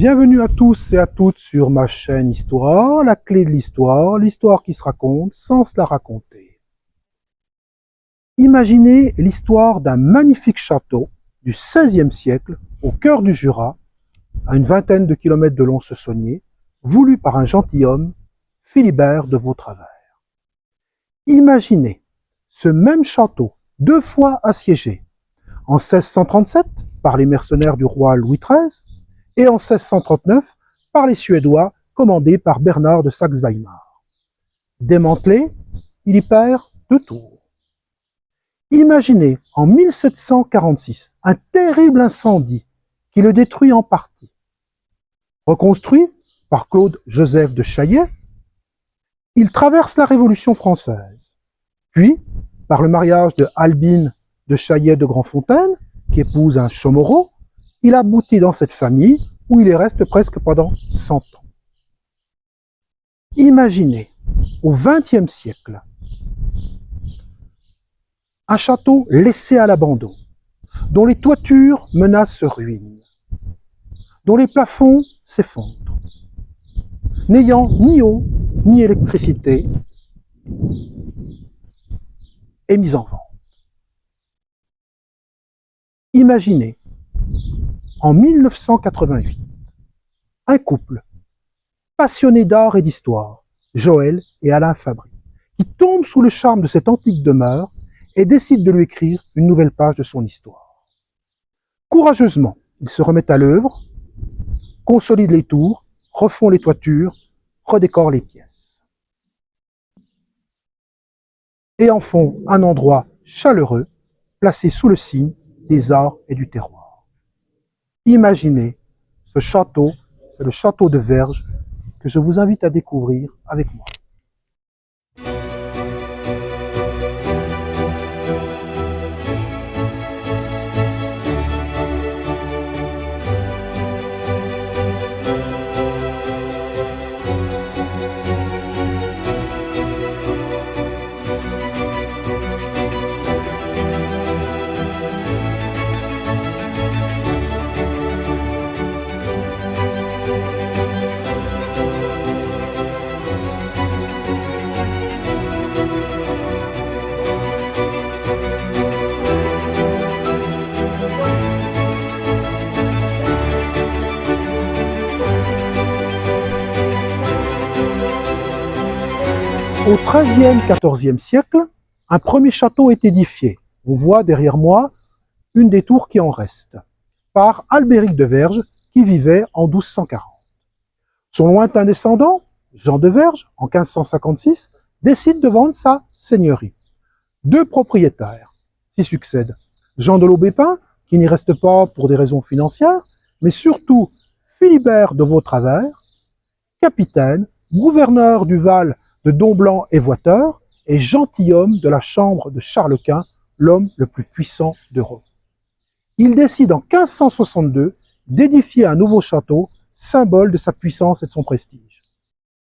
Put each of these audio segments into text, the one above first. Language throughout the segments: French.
Bienvenue à tous et à toutes sur ma chaîne Histoire, la clé de l'histoire qui se raconte sans se la raconter. Imaginez l'histoire d'un magnifique château du XVIe siècle au cœur du Jura, à une vingtaine de kilomètres de Lons-le-Saunier, voulu par un gentilhomme, Philibert de Vautravers. Imaginez ce même château deux fois assiégé, en 1637 par les mercenaires du roi Louis XIII et en 1639 par les Suédois commandés par Bernard de Saxe-Weimar. Démantelé, il y perd 2 tours. Imaginez en 1746 un terrible incendie qui le détruit en partie. Reconstruit par Claude-Joseph de Chaillet, il traverse la Révolution française. Puis, par le mariage de Albine de Chaillet de Grandfontaine, qui épouse un Chamorro, il aboutit dans cette famille où il y reste presque pendant 100 ans. Imaginez, au XXe siècle, un château laissé à l'abandon, dont les toitures menacent ruine, dont les plafonds s'effondrent, n'ayant ni eau ni électricité, est mis en vente. Imaginez, en 1988, un couple passionné d'art et d'histoire, Joël et Alain Fabry, qui tombe sous le charme de cette antique demeure et décide de lui écrire une nouvelle page de son histoire. Courageusement, ils se remettent à l'œuvre, consolident les tours, refont les toitures, redécorent les pièces. Et en font un endroit chaleureux, placé sous le signe des arts et du terroir. Imaginez ce château, c'est le château de Verges que je vous invite à découvrir avec moi. Au XIIIe, XIVe siècle, un premier château est édifié. On voit derrière moi une des tours qui en reste, par Albéric de Verges, qui vivait en 1240. Son lointain descendant, Jean de Verges, en 1556, décide de vendre sa seigneurie. 2 propriétaires s'y succèdent. Jean de Laubépin, qui n'y reste pas pour des raisons financières, mais surtout Philibert de Vautravers, capitaine, gouverneur du Val de Domblanc et Voiteur, et gentilhomme de la chambre de Charles Quint, l'homme le plus puissant d'Europe. Il décide en 1562 d'édifier un nouveau château, symbole de sa puissance et de son prestige.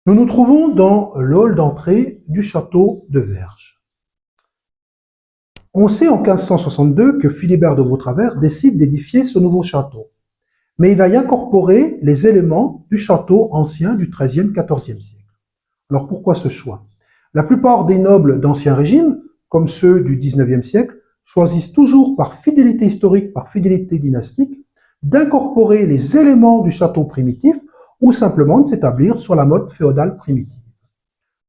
Nous nous trouvons dans le hall d'entrée du château de Verges. On sait en 1562 que Philibert de Vautravers décide d'édifier ce nouveau château, mais il va y incorporer les éléments du château ancien du XIIIe, XIVe siècle. Alors pourquoi ce choix? La plupart des nobles d'Ancien Régime, comme ceux du XIXe siècle, choisissent toujours par fidélité historique, par fidélité dynastique, d'incorporer les éléments du château primitif ou simplement de s'établir sur la mode féodale primitive.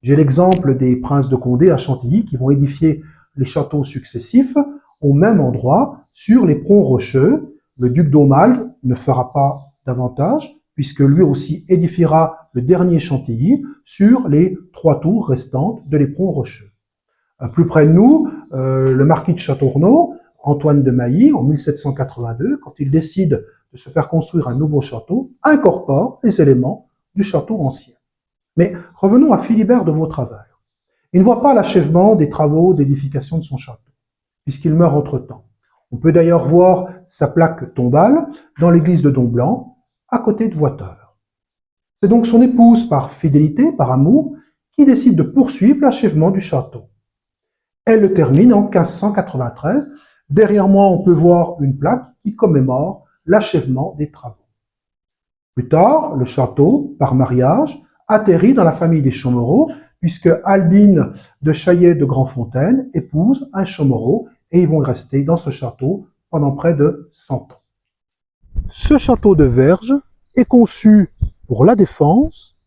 J'ai l'exemple des princes de Condé à Chantilly qui vont édifier les châteaux successifs au même endroit sur les ponts rocheux. Le duc d'Aumale ne fera pas davantage, puisque lui aussi édifiera le dernier Chantilly sur les 3 tours restantes de l'éperon rocheux. Plus près de nous, le marquis de Châteaurenaud, Antoine de Mailly, en 1782, quand il décide de se faire construire un nouveau château, incorpore les éléments du château ancien. Mais revenons à Philibert de Vautravers. Il ne voit pas l'achèvement des travaux d'édification de son château, puisqu'il meurt entre-temps. On peut d'ailleurs voir sa plaque tombale dans l'église de Domblanc, à côté de Voiteur. C'est donc son épouse, par fidélité, par amour, qui décide de poursuivre l'achèvement du château. Elle le termine en 1593. Derrière moi, on peut voir une plaque qui commémore l'achèvement des travaux. Plus tard, le château, par mariage, atterrit dans la famille des Chaumorot, puisque Albine de Chaillet de Grandfontaine épouse un Chaumorot, et ils vont rester dans ce château pendant près de 100 ans. Ce château de Verges est conçu pour la défense,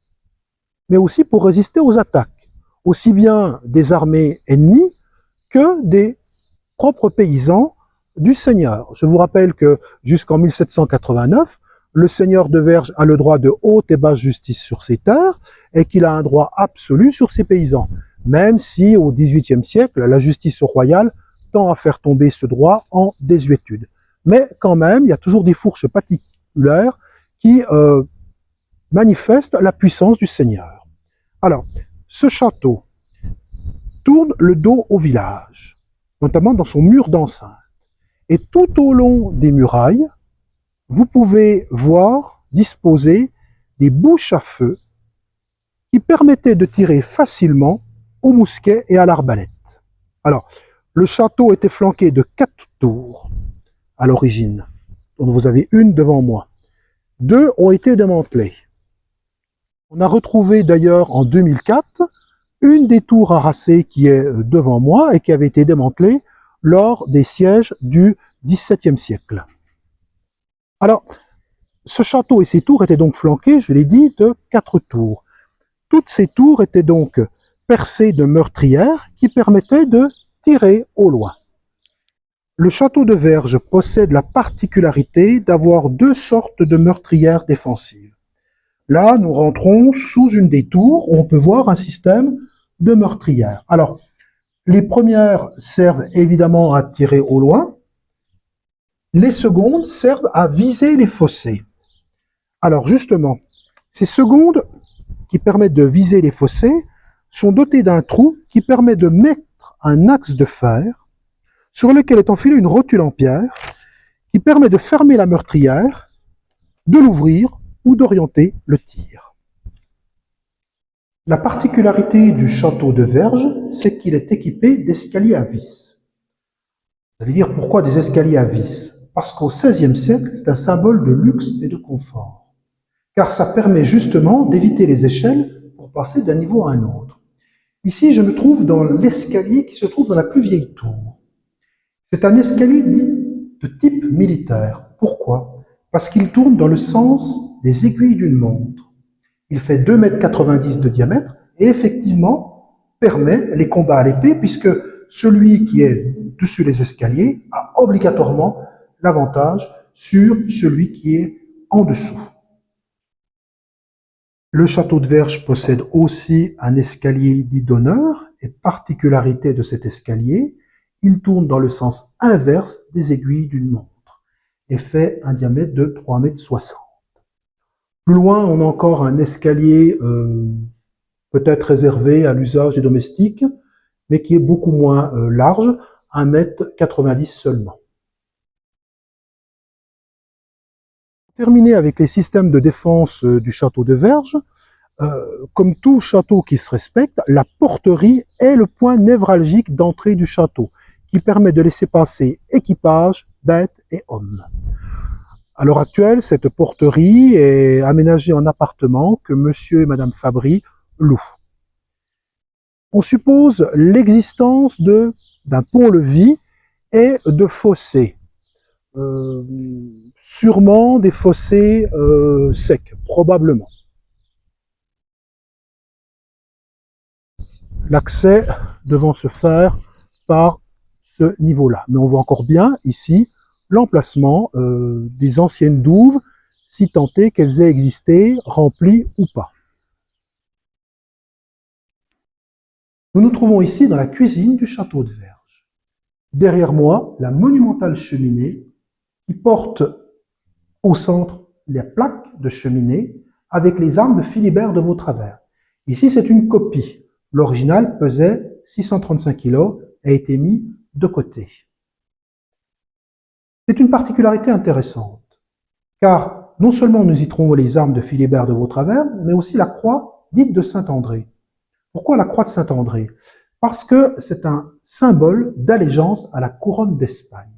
mais aussi pour résister aux attaques, aussi bien des armées ennemies que des propres paysans du seigneur. Je vous rappelle que jusqu'en 1789, le seigneur de Verges a le droit de haute et basse justice sur ses terres et qu'il a un droit absolu sur ses paysans, même si au XVIIIe siècle, la justice royale tend à faire tomber ce droit en désuétude. Mais quand même, il y a toujours des fourches particulaires qui manifestent la puissance du seigneur. Alors, ce château tourne le dos au village, notamment dans son mur d'enceinte. Et tout au long des murailles, vous pouvez voir disposer des bouches à feu qui permettaient de tirer facilement au mousquet et à l'arbalète. Alors, le château était flanqué de 4 tours à l'origine, dont vous avez une devant moi. 2 ont été démantelées. On a retrouvé d'ailleurs en 2004 une des tours harassées qui est devant moi et qui avait été démantelée lors des sièges du XVIIe siècle. Alors, ce château et ses tours étaient donc flanqués, je l'ai dit, de 4 tours. Toutes ces tours étaient donc percées de meurtrières qui permettaient de tirer au loin. Le château de Verges possède la particularité d'avoir 2 sortes de meurtrières défensives. Là, nous rentrons sous une des tours où on peut voir un système de meurtrières. Alors, les premières servent évidemment à tirer au loin. Les secondes servent à viser les fossés. Alors justement, ces secondes qui permettent de viser les fossés sont dotées d'un trou qui permet de mettre un axe de fer sur lequel est enfilée une rotule en pierre qui permet de fermer la meurtrière, de l'ouvrir ou d'orienter le tir. La particularité du château de Verges, c'est qu'il est équipé d'escaliers à vis. Vous allez dire pourquoi des escaliers à vis? Parce qu'au XVIe siècle, c'est un symbole de luxe et de confort. Car ça permet justement d'éviter les échelles pour passer d'un niveau à un autre. Ici, je me trouve dans l'escalier qui se trouve dans la plus vieille tour. C'est un escalier dit de type militaire. Pourquoi? Parce qu'il tourne dans le sens des aiguilles d'une montre. Il fait 2,90 m de diamètre et effectivement permet les combats à l'épée puisque celui qui est dessus les escaliers a obligatoirement l'avantage sur celui qui est en dessous. Le château de Verges possède aussi un escalier dit d'honneur et particularité de cet escalier, il tourne dans le sens inverse des aiguilles d'une montre et fait un diamètre de 3,60 m. Plus loin, on a encore un escalier peut-être réservé à l'usage des domestiques, mais qui est beaucoup moins large, 1,90 m seulement. Pour terminer avec les systèmes de défense du château de Verges, comme tout château qui se respecte, la porterie est le point névralgique d'entrée du château, qui permet de laisser passer équipage, bêtes et hommes. À l'heure actuelle, cette porterie est aménagée en appartement que monsieur et madame Fabry louent. On suppose l'existence d'un pont-levis et de fossés. Sûrement des fossés secs, probablement. L'accès devant se faire par ce niveau-là. Mais on voit encore bien ici l'emplacement des anciennes douves, si tant est qu'elles aient existé, remplies ou pas. Nous nous trouvons ici dans la cuisine du château de Verges. Derrière moi, la monumentale cheminée qui porte au centre les plaques de cheminée avec les armes de Philibert de Vautravers. Ici, c'est une copie. L'original pesait 635 kg et a été mis de côté. C'est une particularité intéressante, car non seulement nous y trouvons les armes de Philibert de Vautravers, mais aussi la croix dite de Saint-André. Pourquoi la croix de Saint-André? Parce que c'est un symbole d'allégeance à la couronne d'Espagne.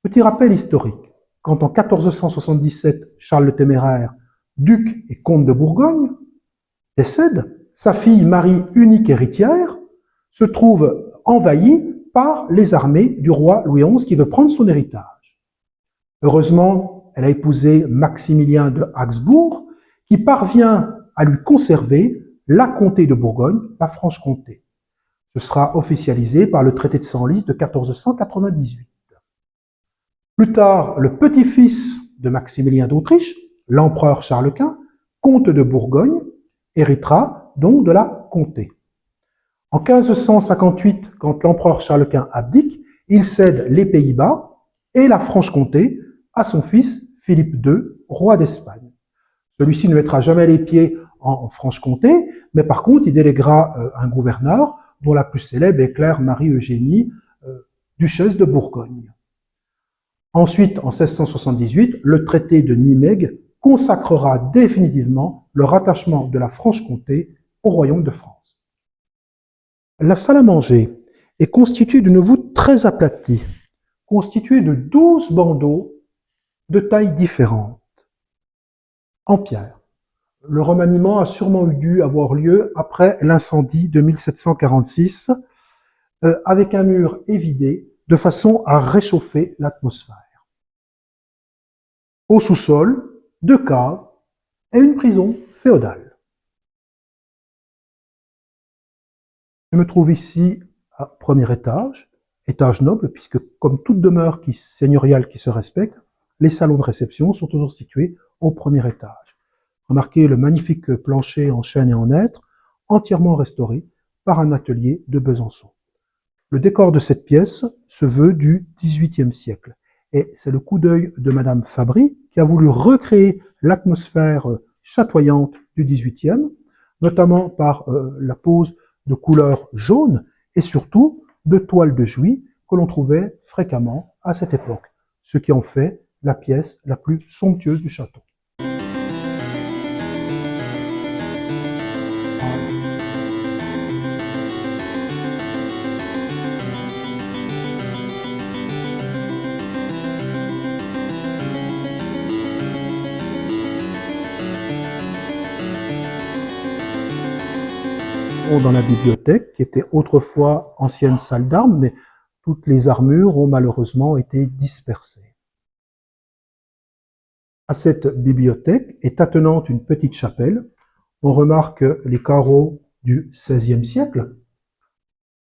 Petit rappel historique, quand en 1477, Charles le Téméraire duc et comte de Bourgogne, décède. Sa fille Marie, unique héritière, se trouve envahie par les armées du roi Louis XI qui veut prendre son héritage. Heureusement, elle a épousé Maximilien de Habsbourg qui parvient à lui conserver la comté de Bourgogne, la Franche-Comté. Ce sera officialisé par le traité de Senlis de 1498. Plus tard, le petit-fils de Maximilien d'Autriche, l'empereur Charles Quint, comte de Bourgogne, héritera donc de la comté. En 1558, quand l'empereur Charles Quint abdique, il cède les Pays-Bas et la Franche-Comté à son fils Philippe II, roi d'Espagne. Celui-ci ne mettra jamais les pieds en Franche-Comté, mais par contre, il déléguera un gouverneur, dont la plus célèbre est Claire Marie-Eugénie, duchesse de Bourgogne. Ensuite, en 1678, le traité de Nimègue consacrera définitivement le rattachement de la Franche-Comté au royaume de France. La salle à manger est constituée d'une voûte très aplatie, constituée de 12 bandeaux de tailles différentes, en pierre. Le remaniement a sûrement dû avoir lieu après l'incendie de 1746, avec un mur évidé, de façon à réchauffer l'atmosphère. Au sous-sol, 2 caves et une prison féodale. Je me trouve ici à premier étage noble, puisque comme toute demeure seigneuriale qui se respecte, les salons de réception sont toujours situés au premier étage. Remarquez le magnifique plancher en chêne et en hêtre, entièrement restauré par un atelier de Besançon. Le décor de cette pièce se veut du XVIIIe siècle. Et c'est le coup d'œil de Madame Fabry qui a voulu recréer l'atmosphère chatoyante du XVIIIe, notamment par la pose de couleurs jaunes et surtout de toiles de Jouy que l'on trouvait fréquemment à cette époque, ce qui en fait la pièce la plus somptueuse du château. Dans la bibliothèque, qui était autrefois ancienne salle d'armes, mais toutes les armures ont malheureusement été dispersées. À cette bibliothèque est attenante une petite chapelle. On remarque les carreaux du XVIe siècle.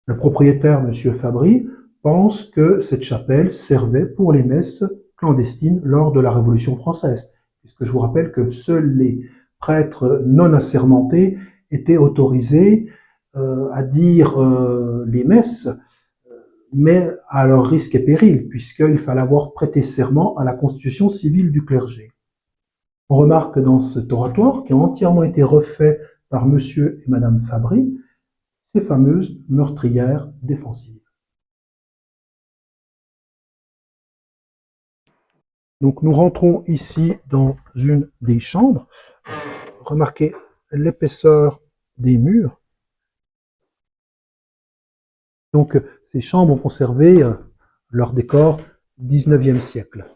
Le propriétaire, M. Fabry, pense que cette chapelle servait pour les messes clandestines lors de la Révolution française, puisque je vous rappelle que seuls les prêtres non assermentés étaient autorisés à dire les messes, mais à leur risque et péril, puisqu'il fallait avoir prêté serment à la constitution civile du clergé. On remarque dans cet oratoire, qui a entièrement été refait par Monsieur et Madame Fabry, ces fameuses meurtrières défensives. Donc nous rentrons ici dans une des chambres. Remarquez l'épaisseur des murs. Donc, ces chambres ont conservé leur décor XIXe siècle.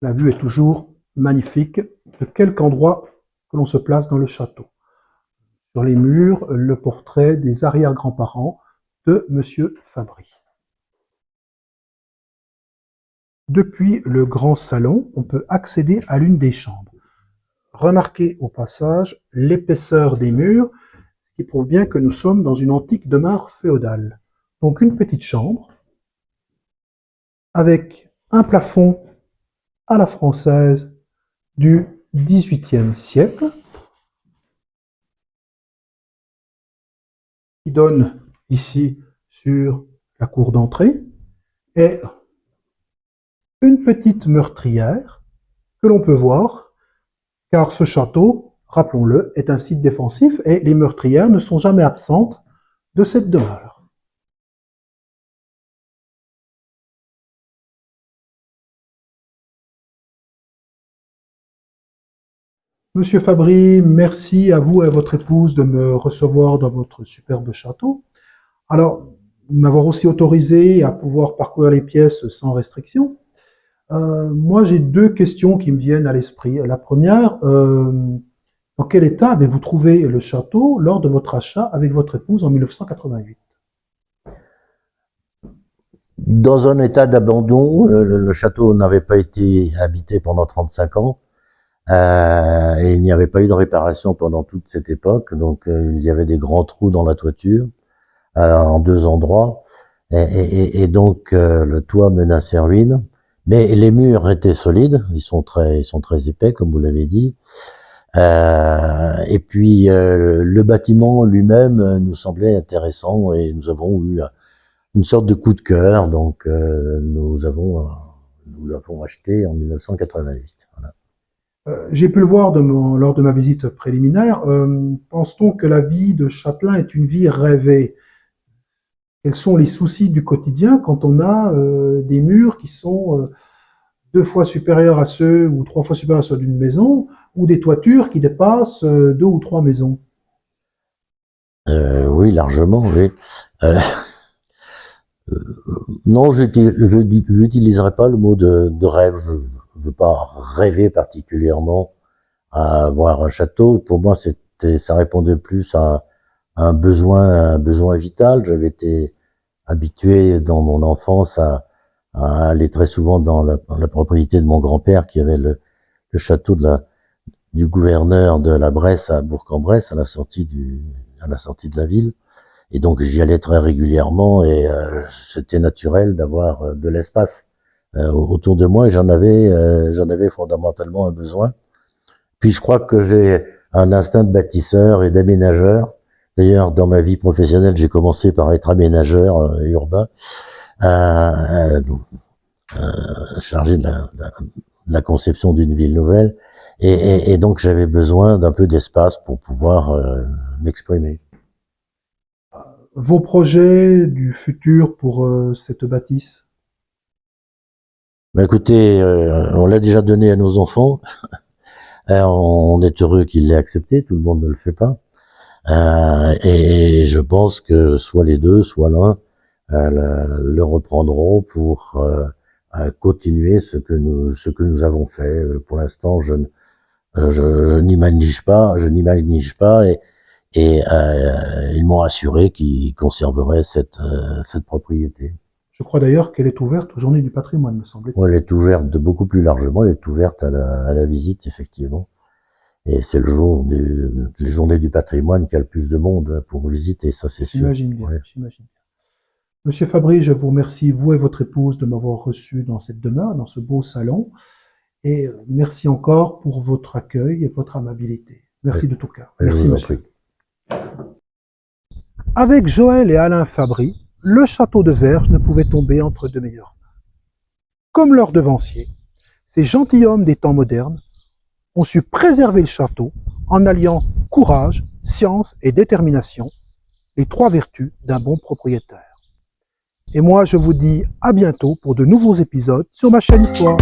La vue est toujours magnifique, de quelque endroit que l'on se place dans le château. Sur les murs, le portrait des arrière-grands-parents de M. Fabry. Depuis le grand salon, on peut accéder à l'une des chambres. Remarquez au passage l'épaisseur des murs, ce qui prouve bien que nous sommes dans une antique demeure féodale. Donc une petite chambre, avec un plafond à la française du XVIIIe siècle, qui donne ici sur la cour d'entrée, et une petite meurtrière que l'on peut voir, car ce château, rappelons-le, est un site défensif et les meurtrières ne sont jamais absentes de cette demeure. Monsieur Fabry, merci à vous et à votre épouse de me recevoir dans votre superbe château. Alors, m'avoir aussi autorisé à pouvoir parcourir les pièces sans restriction. Moi, j'ai deux questions qui me viennent à l'esprit. La première, dans quel état avez-vous trouvé le château lors de votre achat avec votre épouse en 1988? Dans un état d'abandon, le château n'avait pas été habité pendant 35 ans. Et il n'y avait pas eu de réparation pendant toute cette époque, donc il y avait des grands trous dans la toiture en deux endroits, et donc le toit menaçait ruine. Mais les murs étaient solides, ils sont très épais, comme vous l'avez dit. Et puis le bâtiment lui-même nous semblait intéressant, et nous avons eu une sorte de coup de cœur, donc nous l'avons acheté en 1988. Voilà. J'ai pu le voir lors de ma visite préliminaire. Pense-t-on que la vie de châtelain est une vie rêvée? Quels sont les soucis du quotidien quand on a des murs qui sont deux fois supérieurs à ceux ou trois fois supérieurs à ceux d'une maison, ou des toitures qui dépassent deux ou trois maisons? Oui, largement, oui. Non, j'utiliserai pas le mot de rêve. Je ne veux pas rêver particulièrement à avoir un château. Pour moi, ça répondait plus à un besoin vital. J'avais été habitué dans mon enfance à aller très souvent dans la propriété de mon grand-père, qui avait le château du gouverneur de la Bresse à Bourg-en-Bresse, à la sortie de la ville. Et donc j'y allais très régulièrement, et c'était naturel d'avoir de l'espace autour de moi, et j'en avais fondamentalement un besoin. Puis je crois que j'ai un instinct de bâtisseur et d'aménageur. D'ailleurs, dans ma vie professionnelle, j'ai commencé par être aménageur urbain, euh, chargé de la conception d'une ville nouvelle, et donc j'avais besoin d'un peu d'espace pour pouvoir m'exprimer. Vos projets du futur pour cette bâtisse? Bah écoutez, on l'a déjà donné à nos enfants. On est heureux qu'ils l'aient accepté, tout le monde ne le fait pas. Et je pense que soit les deux, soit l'un le reprendront pour continuer ce que nous avons fait. Pour l'instant, je n'imagine pas, et ils m'ont assuré qu'ils conserveraient cette propriété. Je crois d'ailleurs qu'elle est ouverte aux Journées du patrimoine, me semble-t-il. Elle est ouverte beaucoup plus largement, elle est ouverte à la visite, effectivement. Et c'est les journées du patrimoine qui a le plus de monde pour visiter, ça c'est sûr. J'imagine bien, Ouais. j'imagine bien. Monsieur Fabry, je vous remercie, vous et votre épouse, de m'avoir reçu dans cette demeure, dans ce beau salon. Et merci encore pour votre accueil et votre amabilité. Merci de tout cœur. Merci, monsieur. Avec Joël et Alain Fabry, le château de Verges ne pouvait tomber entre deux meilleures mains. Comme leurs devanciers, ces gentilshommes des temps modernes ont su préserver le château en alliant courage, science et détermination, les trois vertus d'un bon propriétaire. Et moi, je vous dis à bientôt pour de nouveaux épisodes sur ma chaîne Histoire.